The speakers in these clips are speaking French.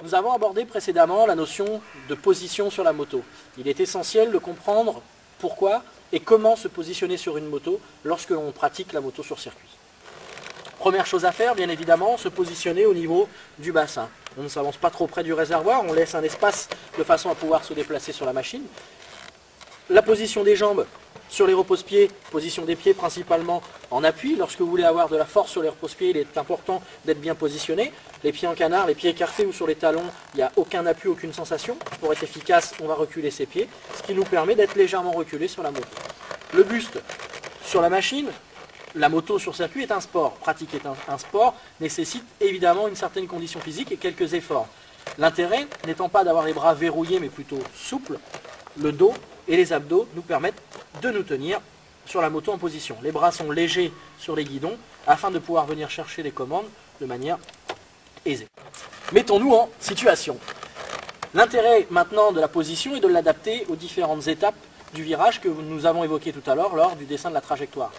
Nous avons abordé précédemment la notion de position sur la moto. Il est essentiel de comprendre pourquoi et comment se positionner sur une moto lorsque l'on pratique la moto sur circuit. Première chose à faire, bien évidemment, se positionner au niveau du bassin. On ne s'avance pas trop près du réservoir, on laisse un espace de façon à pouvoir se déplacer sur la machine. La position des jambes sur les repose-pieds, position des pieds principalement en appui. Lorsque vous voulez avoir de la force sur les repose-pieds, il est important d'être bien positionné. Les pieds en canard, les pieds écartés ou sur les talons, il n'y a aucun appui, aucune sensation. Pour être efficace, on va reculer ses pieds, ce qui nous permet d'être légèrement reculé sur la moto. Le buste sur la machine, la moto sur circuit est un sport. Pratiquer un sport nécessite évidemment une certaine condition physique et quelques efforts. L'intérêt n'étant pas d'avoir les bras verrouillés mais plutôt souples, le dos et les abdos nous permettent de nous tenir sur la moto en position. Les bras sont légers sur les guidons afin de pouvoir venir chercher les commandes de manière aisée. Mettons-nous en situation. L'intérêt maintenant de la position est de l'adapter aux différentes étapes du virage que nous avons évoqué tout à l'heure lors du dessin de la trajectoire.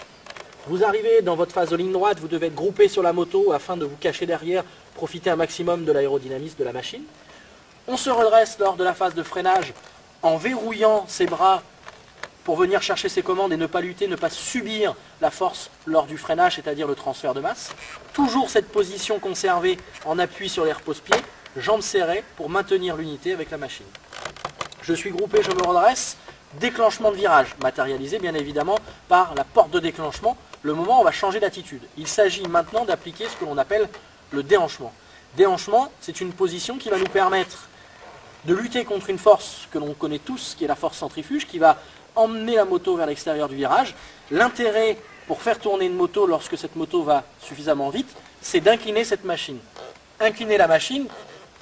Vous arrivez dans votre phase de ligne droite, vous devez être groupé sur la moto afin de vous cacher derrière, profiter un maximum de l'aérodynamisme de la machine. On se redresse lors de la phase de freinage en verrouillant ses bras pour venir chercher ses commandes et ne pas lutter, ne pas subir la force lors du freinage, c'est-à-dire le transfert de masse. Toujours cette position conservée en appui sur les repose-pieds, jambes serrées pour maintenir l'unité avec la machine. Je suis groupé, je me redresse, déclenchement de virage, matérialisé bien évidemment par la porte de déclenchement. Le moment où on va changer d'attitude. Il s'agit maintenant d'appliquer ce que l'on appelle le déhanchement. Déhanchement, c'est une position qui va nous permettre de lutter contre une force que l'on connaît tous, qui est la force centrifuge, qui va emmener la moto vers l'extérieur du virage. L'intérêt pour faire tourner une moto lorsque cette moto va suffisamment vite, c'est d'incliner cette machine. Incliner la machine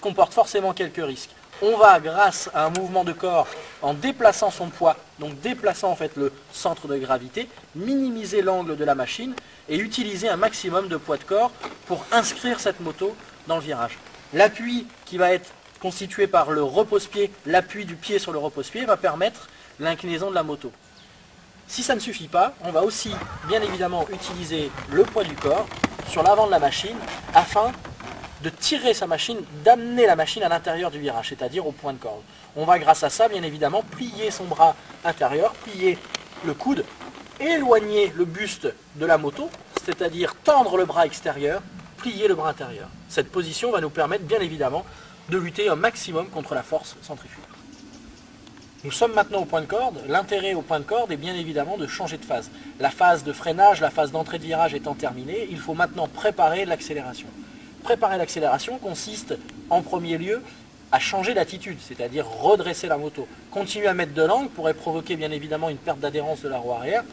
comporte forcément quelques risques. On va, grâce à un mouvement de corps, en déplaçant son poids, donc déplaçant en fait le centre de gravité, minimiser l'angle de la machine et utiliser un maximum de poids de corps pour inscrire cette moto dans le virage. L'appui qui va être constitué par le repose-pied, l'appui du pied sur le repose-pied, va permettre l'inclinaison de la moto. Si ça ne suffit pas, on va aussi bien évidemment utiliser le poids du corps sur l'avant de la machine afin de tirer sa machine, d'amener la machine à l'intérieur du virage, c'est-à-dire au point de corde. On va grâce à ça, bien évidemment, plier son bras intérieur, plier le coude, éloigner le buste de la moto, c'est-à-dire tendre le bras extérieur, plier le bras intérieur. Cette position va nous permettre, bien évidemment, de lutter un maximum contre la force centrifuge. Nous sommes maintenant au point de corde. L'intérêt au point de corde est bien évidemment de changer de phase. La phase de freinage, la phase d'entrée de virage étant terminée, il faut maintenant préparer l'accélération. Préparer l'accélération consiste en premier lieu à changer d'attitude, c'est-à-dire redresser la moto. Continuer à mettre de l'angle pourrait provoquer bien évidemment une perte d'adhérence de la roue arrière.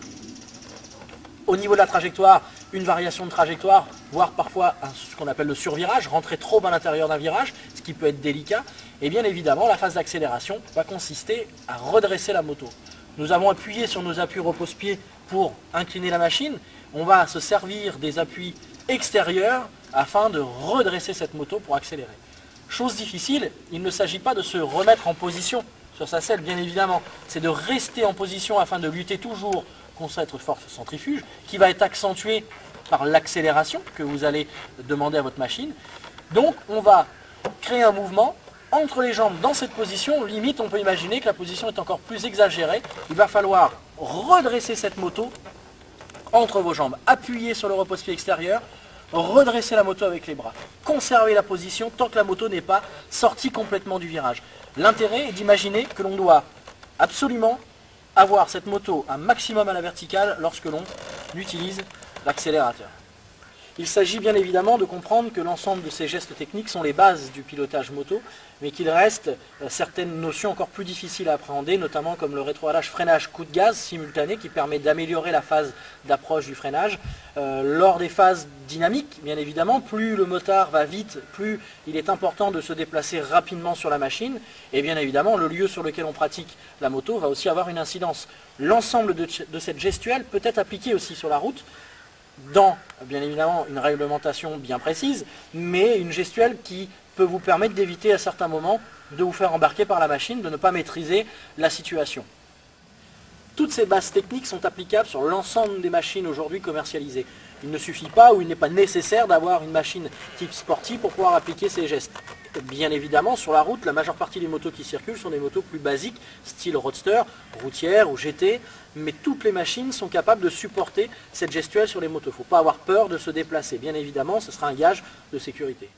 Au niveau de la trajectoire, une variation de trajectoire, voire parfois ce qu'on appelle le survirage, rentrer trop à l'intérieur d'un virage, ce qui peut être délicat. Et bien évidemment, la phase d'accélération va consister à redresser la moto. Nous avons appuyé sur nos appuis repose-pied pour incliner la machine. On va se servir des appuis extérieurs afin de redresser cette moto pour accélérer. Chose difficile, il ne s'agit pas de se remettre en position sur sa selle, bien évidemment. C'est de rester en position afin de lutter toujours contre cette force centrifuge qui va être accentuée par l'accélération que vous allez demander à votre machine. Donc on va créer un mouvement entre les jambes dans cette position. Limite, on peut imaginer que la position est encore plus exagérée. Il va falloir redresser cette moto entre vos jambes, appuyer sur le repose-pied extérieur, redresser la moto avec les bras, conserver la position tant que la moto n'est pas sortie complètement du virage. L'intérêt est d'imaginer que l'on doit absolument avoir cette moto un maximum à la verticale lorsque l'on utilise l'accélérateur. Il s'agit bien évidemment de comprendre que l'ensemble de ces gestes techniques sont les bases du pilotage moto, mais qu'il reste certaines notions encore plus difficiles à appréhender, notamment comme le rétrohalage freinage coup de gaz simultané qui permet d'améliorer la phase d'approche du freinage. Lors des phases dynamiques, bien évidemment, plus le motard va vite, plus il est important de se déplacer rapidement sur la machine, et bien évidemment le lieu sur lequel on pratique la moto va aussi avoir une incidence. L'ensemble de cette gestuelle peut être appliqué aussi sur la route, dans, bien évidemment, une réglementation bien précise, mais une gestuelle qui peut vous permettre d'éviter à certains moments de vous faire embarquer par la machine, de ne pas maîtriser la situation. Toutes ces bases techniques sont applicables sur l'ensemble des machines aujourd'hui commercialisées. Il ne suffit pas ou il n'est pas nécessaire d'avoir une machine type sportive pour pouvoir appliquer ces gestes. Bien évidemment, sur la route, la majeure partie des motos qui circulent sont des motos plus basiques, style roadster, routière ou GT, mais toutes les machines sont capables de supporter cette gestuelle sur les motos. Il ne faut pas avoir peur de se déplacer. Bien évidemment, ce sera un gage de sécurité.